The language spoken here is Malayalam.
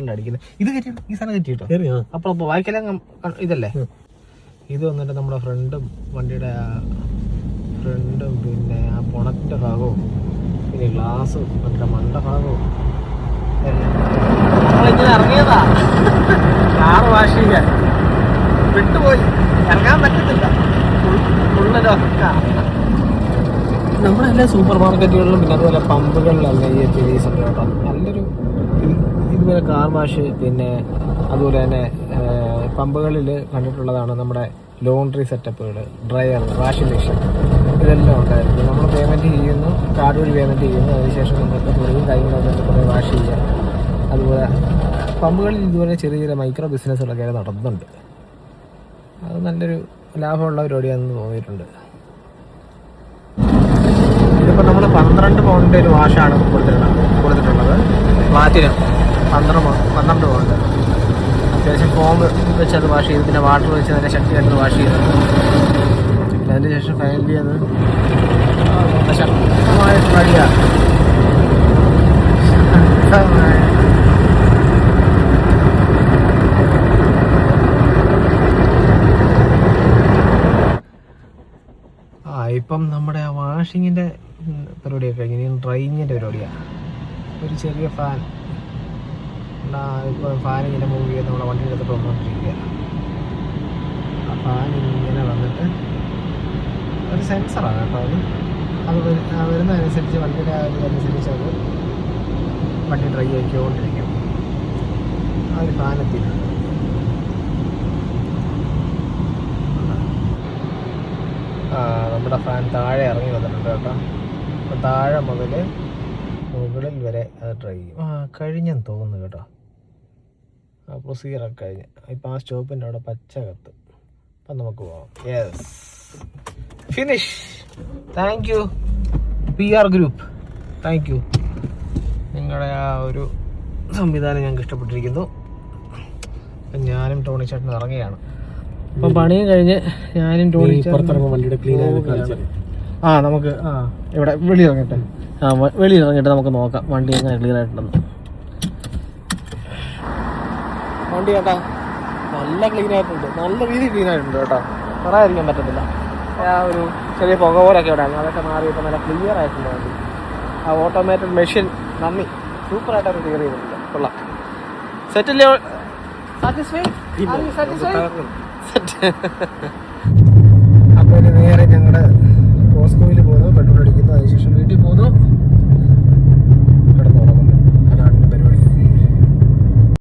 കൊണ്ട് അടിക്കുന്നത്. ഇത് കയറ്റിട്ടോ, ഈ സാധനം കയറ്റിട്ടോ. അപ്പോൾ വായിക്കലാം ഇതല്ലേ. ഇത് വന്നിട്ട് നമ്മുടെ ഫ്രണ്ടും വണ്ടിയുടെ ഫ്രണ്ടും പിന്നെ ആ ബോണറ്റിന്റെ ഭാഗവും പിന്നെ ഗ്ലാസും വണ്ടിയുടെ മണ്ട ഭാഗവും നമ്മളിങ്ങനെ ഇറങ്ങിയതാ കാറ് വാഷ് ചെയ്യാൻ. വിട്ടുപോയി, ഇറങ്ങാൻ പറ്റത്തില്ല. നമ്മളെല്ലാ സൂപ്പർ മാർക്കറ്റുകളിലും പിന്നെ അതുപോലെ പമ്പുകളിലെല്ലാം ഈ ഫീസ് ഉണ്ട് കേട്ടോ. നല്ലൊരു ഇതുപോലെ കാർ വാഷ് പിന്നെ അതുപോലെ തന്നെ പമ്പുകളിൽ കണ്ടിട്ടുള്ളതാണ് നമ്മുടെ ലോണ്ട്രി സെറ്റപ്പുകൾ, ഡ്രയർ, വാഷിംഗ് മെഷീൻ ഇതെല്ലാം ഉണ്ടായിരുന്നു. നമ്മൾ പേയ്മെൻറ്റ് ചെയ്യുന്നു, കാർഡ് വഴി പേയ്മെൻറ്റ് ചെയ്യുന്നു, അതിനുശേഷം നമുക്ക് തുണിയും കാര്യങ്ങളൊക്കെ കുറേ വാഷ് ചെയ്യാം. അതുപോലെ പമ്പുകളിൽ ഇതുപോലെ ചെറിയ ചെറിയ മൈക്രോ ബിസിനസ്സുകളൊക്കെ നടത്തുന്നുണ്ട്. അത് നല്ലൊരു ലാഭമുള്ള പരിപാടിയാണെന്ന് തോന്നിയിട്ടുണ്ട്. ഇതിപ്പോൾ നമ്മൾ 12 പൗണ്ടിൻ്റെ ഒരു വാഷാണ് കൊടുത്തിട്ടുള്ളത്. Platinum 12 pound. അത്യാവശ്യം ഫോം വെച്ച് അത് വാഷ് ചെയ്ത് പിന്നെ വാട്ടർ വെച്ച് അതിനെ ശക്തിയായിട്ട് വാഷ് ചെയ്ത് പിന്നെ അതിന് ശേഷം ഫൈനലി അത് ശക്തമായിട്ട് വഴിയാണ്. ഇപ്പം നമ്മുടെ ആ വാഷിങ്ങിൻ്റെ പരിപാടിയൊക്കെ കഴിഞ്ഞ് ഇനി ഡ്രൈയിങ്ങിൻ്റെ പരിപാടിയാണ്. ഒരു ചെറിയ ഫാൻ ഇപ്പോൾ ഫാൻ ഇങ്ങനെ മൂവ് ചെയ്ത് നമ്മുടെ വണ്ടിയുടെ അടുത്ത് വന്നുകൊണ്ടിരിക്കുക. ആ ഫാൻ ഇങ്ങനെ വന്നിട്ട് ഒരു സെൻസറാണ് കേട്ടോ. അത് വരുന്നതനുസരിച്ച് വണ്ടിയുടെ ആ ഇതനുസരിച്ച് അത് വണ്ടി ഡ്രൈ ആക്കിക്കൊണ്ടിരിക്കും. ആ ഒരു ഫാൻ എത്തിയിട്ടുണ്ട്. നമ്മുടെ ഫാൻ താഴെ ഇറങ്ങി വന്നിട്ടുണ്ട് കേട്ടോ. അപ്പോൾ താഴെ മുതൽ മുകളിൽ വരെ അത് ട്രൈ ചെയ്യും. കഴിഞ്ഞെന്ന് തോന്നുന്നു കേട്ടോ. ആ പ്രൊസീജിയറൊക്കെ കഴിഞ്ഞ് ഇപ്പം ആ സ്റ്റോപ്പിൻ്റെ അവിടെ പച്ച കത്ത്. അപ്പം നമുക്ക് പോകാം. Yes, finish. Thank you PR group, thank you. നിങ്ങളുടെ ആ ഒരു സംവിധാനം ഞങ്ങൾക്ക് ഇഷ്ടപ്പെട്ടിരിക്കുന്നു. അപ്പം ഞാനും ടോണി ചേട്ടനും ഇറങ്ങുകയാണ്. അപ്പം പണിയും കഴിഞ്ഞ് ഞാനും ടോണി പുറത്തിറങ്ങും വണ്ടിയുടെ ക്ലീൻ നമുക്ക് ഇവിടെ വെളിയിറങ്ങട്ടെ. വെളിയിറങ്ങിയിട്ട് നമുക്ക് നോക്കാം വണ്ടി എങ്ങനെ ക്ലിയർ ആയിട്ടുണ്ടെന്ന്. വണ്ടി കേട്ടാ നല്ല ക്ലീൻ ആയിട്ടുണ്ട്, നല്ല രീതിയിൽ ക്ലീൻ ആയിട്ടുണ്ട് കേട്ടോ. പറയാതിരിക്കാൻ പറ്റത്തില്ല. ആ ഒരു ചെറിയ പുക പോലൊക്കെ ഇവിടെ അതൊക്കെ മാറിയപ്പോൾ നല്ല ക്ലിയർ ആയിട്ടുണ്ട് വണ്ടി. ആ ഓട്ടോമാറ്റഡ് മെഷീൻ നന്ദി, സൂപ്പറായിട്ടൊക്കെ ക്ലിയർ ചെയ്തിട്ടുണ്ട്. കൊള്ളാം. സെറ്റില്ലേ? അപ്പോൾ നേരെ ഞങ്ങളുടെ